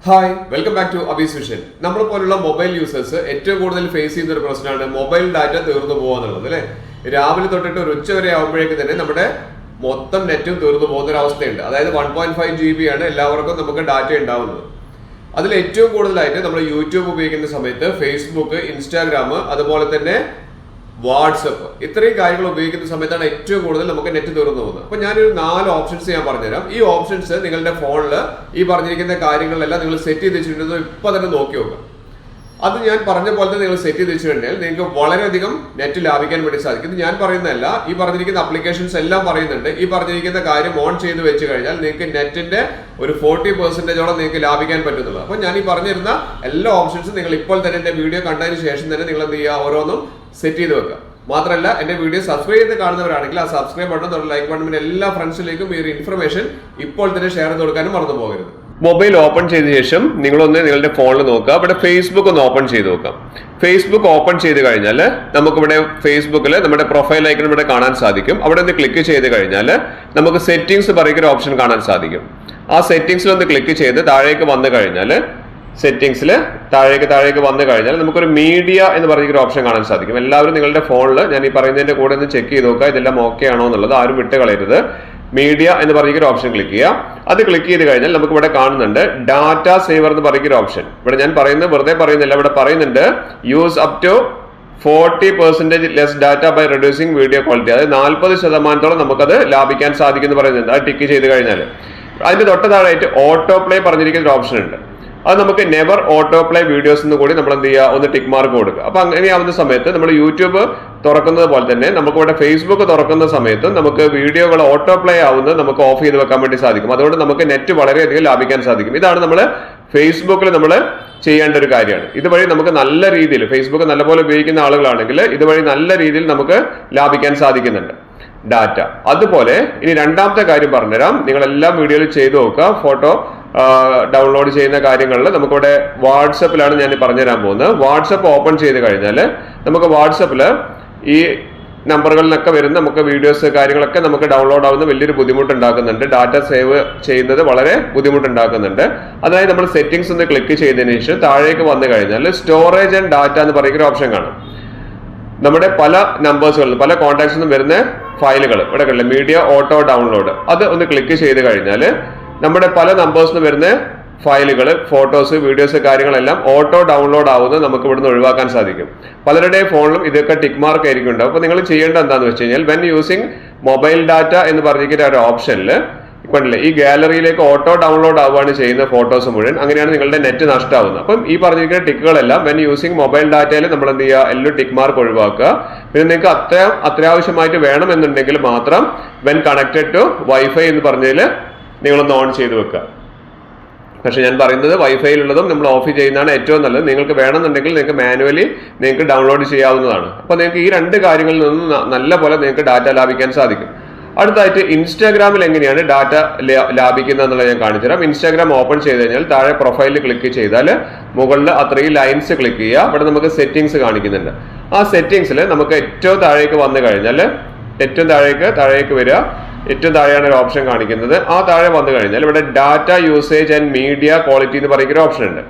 Hi welcome back to Abi's vision. നമ്മൾ പോലുള്ള mobile users ഏറ്റവും കൂടുതൽ ഫേസ് ചെയ്യുന്ന ഒരു പ്രശ്നമാണ് മൊബൈൽ ഡാറ്റ തീർന്നു പോകാന്നുള്ളത് അല്ലേ. രാവിലെ തൊട്ടിട്ട് ഒരു ഉച്ച വരെ ആകുമ്പോഴേക്ക് തന്നെ നമ്മുടെ മൊത്തം നെറ്റും തീർന്നു പോകുന്ന ഒരു അവസ്ഥയുണ്ട്. അതായത് 1.5 GB ആണ് എല്ലാവർക്കും നമുക്ക് ഡാറ്റ ഉണ്ടാവുന്നത്. അതിൽ ഏറ്റവും കൂടുതലായിട്ട് നമ്മൾ യൂട്യൂബ് ഉപയോഗിക്കുന്ന സമയത്ത് ഫേസ്ബുക്ക്, ഇൻസ്റ്റാഗ്രാം, അതുപോലെ തന്നെ വാട്സപ്പ്, ഇത്രയും കാര്യങ്ങൾ ഉപയോഗിക്കുന്ന സമയത്താണ് ഏറ്റവും കൂടുതൽ നമുക്ക് നെറ്റ് തീർന്നു പോകുന്നത്. അപ്പോൾ ഞാനൊരു 4 ഓപ്ഷൻസ് ഞാൻ പറഞ്ഞുതരാം. ഈ ഓപ്ഷൻസ് നിങ്ങളുടെ ഫോണിൽ ഈ പറഞ്ഞിരിക്കുന്ന കാര്യങ്ങളെല്ലാം നിങ്ങൾ സെറ്റ് ചെയ്ത് വെച്ചിട്ടുണ്ടോ ഇപ്പൊ തന്നെ നോക്കി നോക്കുക. അത് ഞാൻ പറഞ്ഞ പോലെ തന്നെ നിങ്ങൾ സെറ്റ് ചെയ്ത് വെച്ചിട്ടുണ്ടെങ്കിൽ നിങ്ങൾക്ക് വളരെയധികം നെറ്റ് ലാഭിക്കാൻ വേണ്ടി സാധിക്കും. ഇത് ഞാൻ പറയുന്നതല്ല, ഈ പറഞ്ഞിരിക്കുന്ന അപ്ലിക്കേഷൻസ് എല്ലാം പറയുന്നുണ്ട്. ഈ പറഞ്ഞിരിക്കുന്ന കാര്യം ഓൺ ചെയ്ത് വെച്ച് കഴിഞ്ഞാൽ നിങ്ങൾക്ക് നെറ്റിന്റെ ഒരു 40% നിങ്ങൾക്ക് ലാഭിക്കാൻ പറ്റുന്നുള്ളൂ. അപ്പോൾ ഞാൻ ഈ പറഞ്ഞിരുന്ന എല്ലാ ഓപ്ഷൻസും നിങ്ങൾ ഇപ്പോൾ തന്നെ എന്റെ വീഡിയോ കണ്ടതിന് ശേഷം തന്നെ നിങ്ങൾ എന്ത് ചെയ്യുക, ഓരോന്നും സെറ്റ് ചെയ്ത് വെക്കുക. മാത്രമല്ല എന്റെ വീഡിയോ സബ്സ്ക്രൈബ് ചെയ്ത് കാണുന്നവരാണെങ്കിൽ ആ സബ്സ്ക്രൈബ് ബട്ടൺ, ലൈക്ക് ബട്ടൺ എല്ലാ ഫ്രണ്ട്സിലേക്കും ഈ ഒരു ഇൻഫർമേഷൻ ഇപ്പോൾ തന്നെ ഷെയർ ചെയ്ത് കൊടുക്കാനും മറന്നു പോകരുത്. മൊബൈൽ ഓപ്പൺ ചെയ്ത ശേഷം നിങ്ങളൊന്ന് നിങ്ങളുടെ ഫോണിൽ നോക്കുക. ഇവിടെ ഫേസ്ബുക്ക് ഒന്ന് ഓപ്പൺ ചെയ്ത് നോക്കാം. ഫേസ്ബുക്ക് ഓപ്പൺ ചെയ്ത് കഴിഞ്ഞാൽ നമുക്കിവിടെ ഫേസ്ബുക്കിൽ നമ്മുടെ പ്രൊഫൈൽ ഐക്കൺ ഇവിടെ കാണാൻ സാധിക്കും. അവിടെ ഒന്ന് ക്ലിക്ക് ചെയ്ത് കഴിഞ്ഞാൽ നമുക്ക് സെറ്റിംഗ്സ് പറയുന്ന ഓപ്ഷൻ കാണാൻ സാധിക്കും. ആ സെറ്റിംഗ്സിൽ ഒന്ന് ക്ലിക്ക് ചെയ്ത് താഴേക്ക് വന്നു കഴിഞ്ഞാൽ സെറ്റിംഗ്സിൽ താഴേക്ക് വന്നു കഴിഞ്ഞാൽ നമുക്കൊരു മീഡിയ എന്ന് പറഞ്ഞൊരു ഓപ്ഷൻ കാണാൻ സാധിക്കും. എല്ലാവരും നിങ്ങളുടെ ഫോണിൽ ഞാൻ ഈ പറയുന്നതിന്റെ കൂടെ ഒന്ന് ചെക്ക് ചെയ്ത് നോക്കുക, ഇതെല്ലാം ഓക്കെ ആണോ എന്നുള്ളത്. ആരും വിട്ട് കളയരുത്. മീഡിയ എന്ന് പറഞ്ഞൊരു ഓപ്ഷൻ ക്ലിക്ക് ചെയ്യുക. അത് ക്ലിക്ക് ചെയ്ത് കഴിഞ്ഞാൽ നമുക്ക് ഇവിടെ കാണുന്നുണ്ട് ഡാറ്റ സേവർ എന്ന് പറഞ്ഞൊരു ഓപ്ഷൻ. ഇവിടെ ഞാൻ പറയുന്നത് വെറുതെ പറയുന്നില്ല, ഇവിടെ പറയുന്നുണ്ട് use up to 40% less data by reducing video quality. അതായത് 40% നമുക്കത് ലാഭിക്കാൻ സാധിക്കും എന്ന് പറയുന്നുണ്ട്. അത് ടിക്ക് ചെയ്ത് കഴിഞ്ഞാൽ അതിന്റെ തൊട്ട് താഴെയായിട്ട് ഓട്ടോ പ്ലേ പറഞ്ഞിരിക്കുന്ന ഒരു ഓപ്ഷൻ ഉണ്ട്. അത് നമുക്ക് നെവർ ഓട്ടോ പ്ലേ വീഡിയോസ് എന്ന് കൂടി നമ്മൾ എന്ത് ചെയ്യുക, ഒന്ന് ടിക്ക് മാർക്ക് കൊടുക്കുക. അപ്പൊ അങ്ങനെയാവുന്ന സമയത്ത് നമ്മൾ യൂട്യൂബ് തുറക്കുന്നത് പോലെ തന്നെ നമുക്ക് ഇവിടെ ഫേസ്ബുക്ക് തുറക്കുന്ന സമയത്ത് നമുക്ക് വീഡിയോകൾ ഓട്ടോ പ്ലേ ആവുന്നത് നമുക്ക് ഓഫ് ചെയ്ത് വെക്കാൻ വേണ്ടി സാധിക്കും. അതുകൊണ്ട് നമുക്ക് നെറ്റ് വളരെയധികം ലാഭിക്കാൻ സാധിക്കും. ഇതാണ് നമ്മൾ ഫേസ്ബുക്കിൽ നമ്മൾ ചെയ്യേണ്ട ഒരു കാര്യമാണ്. ഇതുവഴി നമുക്ക് നല്ല രീതിയിൽ ഫേസ്ബുക്ക് നല്ലപോലെ ഉപയോഗിക്കുന്ന ആളുകളാണെങ്കിൽ ഇതുവഴി നല്ല രീതിയിൽ നമുക്ക് ലാഭിക്കാൻ സാധിക്കുന്നുണ്ട് ഡാറ്റ. അതുപോലെ ഇനി രണ്ടാമത്തെ കാര്യം പറഞ്ഞുതരാം. നിങ്ങൾ എല്ലാ വീഡിയോയിലും ചെയ്തു നോക്കുക. ഫോട്ടോ ഡൗൺലോഡ് ചെയ്യുന്ന കാര്യങ്ങളിൽ നമുക്കിവിടെ വാട്സപ്പിലാണ് ഞാൻ പറഞ്ഞുതരാൻ പോകുന്നത്. വാട്സപ്പ് ഓപ്പൺ ചെയ്ത് കഴിഞ്ഞാൽ നമുക്ക് വാട്സപ്പിൽ ഈ നമ്പറുകളിൽ നിന്നൊക്കെ വരുന്ന നമുക്ക് വീഡിയോസ് കാര്യങ്ങളൊക്കെ നമുക്ക് ഡൗൺലോഡ് ആവുന്ന വലിയൊരു ബുദ്ധിമുട്ടുണ്ടാക്കുന്നുണ്ട്. ഡാറ്റ സേവ് ചെയ്യുന്നത് വളരെ ബുദ്ധിമുട്ടുണ്ടാക്കുന്നുണ്ട്. അതായത് നമ്മൾ സെറ്റിംഗ്സ് ഒന്ന് ക്ലിക്ക് ചെയ്തതിന് ശേഷം താഴേക്ക് വന്നു കഴിഞ്ഞാൽ സ്റ്റോറേജ് ആൻഡ് ഡാറ്റ എന്ന് പറയുന്ന ഓപ്ഷൻ കാണാം. നമ്മുടെ പല നമ്പേഴ്സുകളിൽ പല കോൺടാക്ട്സിനും വരുന്ന ഫയലുകൾ ഇവിടെ കണ്ടില്ല, മീഡിയ ഓട്ടോ ഡൗൺലോഡ്. അത് ഒന്ന് ക്ലിക്ക് ചെയ്ത് കഴിഞ്ഞാൽ നമ്മുടെ പല നമ്പേഴ്സിന് വരുന്ന ഫയലുകൾ, ഫോട്ടോസ്, വീഡിയോസ് കാര്യങ്ങളെല്ലാം ഓട്ടോ ഡൗൺലോഡ് ആവുന്നത് നമുക്ക് ഇവിടുന്ന് ഒഴിവാക്കാൻ സാധിക്കും. പലരുടെയും ഫോണിലും ഇതൊക്കെ ടിക്ക് മാർക്ക് ആയിരിക്കും ഉണ്ടാവും. അപ്പോൾ നിങ്ങൾ ചെയ്യേണ്ടത് എന്താണെന്ന് വെച്ച് കഴിഞ്ഞാൽ വെൻ യൂസിങ് മൊബൈൽ ഡാറ്റ എന്ന് പറഞ്ഞിരിക്കുന്ന ഒരു ഓപ്ഷനിൽ ഇപ്പോഴല്ലേ ഈ ഗാലറിയിലേക്ക് ഓട്ടോ ഡൗൺലോഡ് ആവുകയാണ് ചെയ്യുന്ന ഫോട്ടോസ് മുഴുവൻ. അങ്ങനെയാണ് നിങ്ങളുടെ നെറ്റ് നഷ്ടമാവുന്നത്. അപ്പം ഈ പറഞ്ഞിരിക്കുന്ന ടിക്കുകളെല്ലാം വെൻ യൂസിങ് മൊബൈൽ ഡാറ്റയിൽ നമ്മൾ എന്ത് ചെയ്യുക, എല്ലാം ടിക്ക് മാർക്ക് ഒഴിവാക്കുക. പിന്നെ നിങ്ങൾക്ക് അത്യാവശ്യമായിട്ട് വേണമെന്നുണ്ടെങ്കിൽ മാത്രം വെൻ കണക്റ്റഡ് ടു വൈഫൈ എന്ന് പറഞ്ഞതിൽ നിങ്ങളൊന്ന് ഓൺ ചെയ്ത് വെക്കുക. പക്ഷെ ഞാൻ പറയുന്നത് വൈഫൈയിലുള്ളതും നമ്മൾ ഓഫ് ചെയ്യുന്നതാണ് ഏറ്റവും നല്ലത്. നിങ്ങൾക്ക് വേണമെന്നുണ്ടെങ്കിൽ നിങ്ങൾക്ക് മാനുവലി നിങ്ങൾക്ക് ഡൗൺലോഡ് ചെയ്യാവുന്നതാണ്. അപ്പോൾ നിങ്ങൾക്ക് ഈ രണ്ട് കാര്യങ്ങളിൽ നിന്നും നല്ല പോലെ നിങ്ങൾക്ക് ഡാറ്റ ലാഭിക്കാൻ സാധിക്കും. അടുത്തായിട്ട് ഇൻസ്റ്റാഗ്രാമിൽ എങ്ങനെയാണ് ഡാറ്റ ലാഭിക്കുന്നത് എന്നുള്ളത് ഞാൻ കാണിച്ചു തരാം. ഇൻസ്റ്റാഗ്രാം ഓപ്പൺ ചെയ്ത് കഴിഞ്ഞാൽ താഴെ പ്രൊഫൈലിൽ ക്ലിക്ക് ചെയ്താൽ മുകളിൽ അത്രയും ലൈൻസ് ക്ലിക്ക് ചെയ്യുക. ഇവിടെ നമുക്ക് സെറ്റിംഗ്സ് കാണിക്കുന്നുണ്ട്. ആ സെറ്റിംഗ്സിൽ നമുക്ക് ഏറ്റവും താഴേക്ക് വന്നു കഴിഞ്ഞാൽ ഏറ്റവും താഴേക്ക് വരിക. ഏറ്റവും താഴെയാണ് ഒരു ഓപ്ഷൻ കാണിക്കുന്നത്. ആ താഴെ വന്നു കഴിഞ്ഞാൽ ഇവിടെ data usage and media quality എന്ന് പറയുന്ന ഒരു ഓപ്ഷൻ ഉണ്ട്.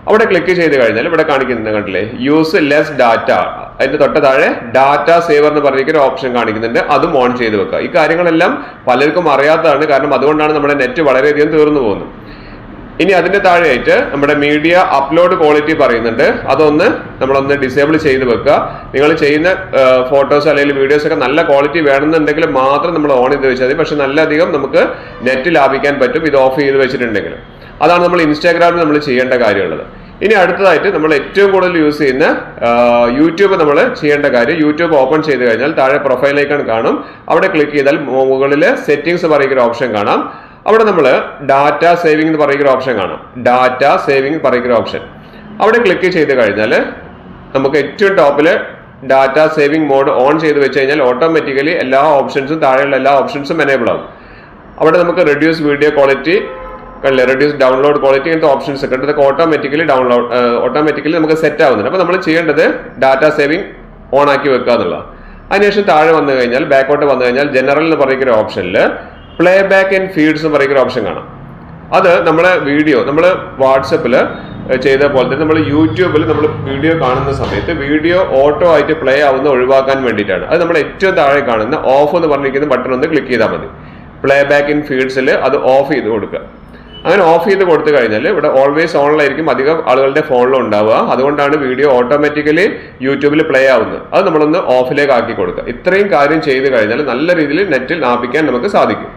അവിടെ ക്ലിക്ക് ചെയ്ത് കഴിഞ്ഞാൽ ഇവിടെ കാണിക്കുന്നത് കണ്ടില്ലേ, യൂസ് ലെസ് ഡാറ്റ. അതിന്റെ തൊട്ട് താഴെ ഡാറ്റ സേവർ എന്ന് പറഞ്ഞിരിക്കുന്ന ഒരു ഓപ്ഷൻ കാണിക്കുന്നുണ്ട്. അതും ഓൺ ചെയ്ത് വെക്കുക. ഈ കാര്യങ്ങളെല്ലാം പലർക്കും അറിയാത്തതാണ്. കാരണം അതുകൊണ്ടാണ് നമ്മുടെ നെറ്റ് വളരെയധികം തീർന്നു പോകുന്നത്. ഇനി അതിന്റെ താഴെയായിട്ട് നമ്മുടെ മീഡിയ അപ്ലോഡ് ക്വാളിറ്റി പറയുന്നുണ്ട്. അതൊന്ന് നമ്മളൊന്ന് ഡിസേബിൾ ചെയ്ത് വെക്കുക. നിങ്ങൾ ചെയ്യുന്ന ഫോട്ടോസ് അല്ലെങ്കിൽ വീഡിയോസ് ഒക്കെ നല്ല ക്വാളിറ്റി വേണമെന്നുണ്ടെങ്കിൽ മാത്രം നമ്മൾ ഓൺ ചെയ്ത് വെച്ചാൽ മതി. പക്ഷെ നല്ലധികം നമുക്ക് നെറ്റ് ലാഭിക്കാൻ പറ്റും ഇത് ഓഫ് ചെയ്ത് വെച്ചിട്ടുണ്ടെങ്കിൽ. അതാണ് നമ്മൾ ഇൻസ്റ്റാഗ്രാമിൽ നമ്മൾ ചെയ്യേണ്ട കാര്യമുള്ളത്. ഇനി അടുത്തതായിട്ട് നമ്മൾ ഏറ്റവും കൂടുതൽ യൂസ് ചെയ്യുന്ന യൂട്യൂബ് നമ്മൾ ചെയ്യേണ്ട കാര്യം, യൂട്യൂബ് ഓപ്പൺ ചെയ്ത് കഴിഞ്ഞാൽ താഴെ പ്രൊഫൈൽ ഐക്കൺ കാണും. അവിടെ ക്ലിക്ക് ചെയ്താൽ മുകളിൽ സെറ്റിംഗ്സ് പറയുന്ന ഒരു ഓപ്ഷൻ കാണാം. അവിടെ നമ്മൾ ഡാറ്റ സേവിംഗ് എന്ന് പറയുന്ന ഓപ്ഷൻ കാണാം. ഡാറ്റ സേവിംഗ് പറയുന്ന ഓപ്ഷൻ അവിടെ ക്ലിക്ക് ചെയ്ത് കഴിഞ്ഞാൽ നമുക്ക് ഏറ്റവും ടോപ്പിൽ ഡാറ്റ സേവിംഗ് മോഡ് ഓൺ ചെയ്ത് വെച്ച് കഴിഞ്ഞാൽ ഓട്ടോമാറ്റിക്കലി എല്ലാ ഓപ്ഷൻസും താഴെയുള്ള എല്ലാ ഓപ്ഷൻസും എനേബിൾ ആവും. അവിടെ നമുക്ക് reduce video quality, reduce download quality ഇങ്ങനത്തെ ഓപ്ഷൻസ് ഒക്കെ ഉണ്ട്. ഇതൊക്കെ ഓട്ടോമാറ്റിക്കലി നമുക്ക് സെറ്റ് ആവുന്നുണ്ട്. അപ്പോൾ നമ്മൾ ചെയ്യേണ്ടത് ഡാറ്റ സേവിംഗ് ഓൺ ആക്കി വെക്കുക എന്നുള്ളതാണ്. അതിനുശേഷം താഴെ വന്നു കഴിഞ്ഞാൽ ബാക്കോട്ട് വന്നു കഴിഞ്ഞാൽ ജനറൽ എന്ന് പറയുന്ന ഓപ്ഷനിൽ പ്ലേ ബാക്ക് ആൻഡ് ഫീഡ്സ് എന്ന് പറയുന്ന ഓപ്ഷൻ കാണാം. അത് നമ്മളെ വീഡിയോ നമ്മൾ വാട്സപ്പിൽ ചെയ്ത പോലെ തന്നെ നമ്മൾ യൂട്യൂബിൽ നമ്മൾ വീഡിയോ കാണുന്ന സമയത്ത് വീഡിയോ ഓട്ടോ ആയിട്ട് പ്ലേ ആവുന്ന ഒഴിവാക്കാൻ വേണ്ടിയിട്ടാണ്. അത് നമ്മൾ ഏറ്റവും താഴെ കാണുന്ന ഓഫ് എന്ന് പറഞ്ഞിരിക്കുന്ന ബട്ടൺ ഒന്ന് ക്ലിക്ക് ചെയ്താൽ മതി. പ്ലേ ബാക്ക് ഇൻ ഫീഡ്സിൽ അത് ഓഫ് ചെയ്ത് കൊടുക്കുക. അങ്ങനെ ഓഫ് ചെയ്ത് കൊടുത്തു കഴിഞ്ഞാൽ ഇവിടെ ഓൾവേസ് ഓണിലായിരിക്കും അധികം ആളുകളുടെ ഫോണിലും ഉണ്ടാവുക. അതുകൊണ്ടാണ് വീഡിയോ ഓട്ടോമാറ്റിക്കലി യൂട്യൂബിൽ പ്ലേ ആവുന്നത്. അത് നമ്മളൊന്ന് ഓഫിലേക്ക് ആക്കി കൊടുക്കുക. ഇത്രയും കാര്യം ചെയ്ത് കഴിഞ്ഞാൽ നല്ല രീതിയിൽ നെറ്റിൽ ലാഭിക്കാൻ നമുക്ക് സാധിക്കും.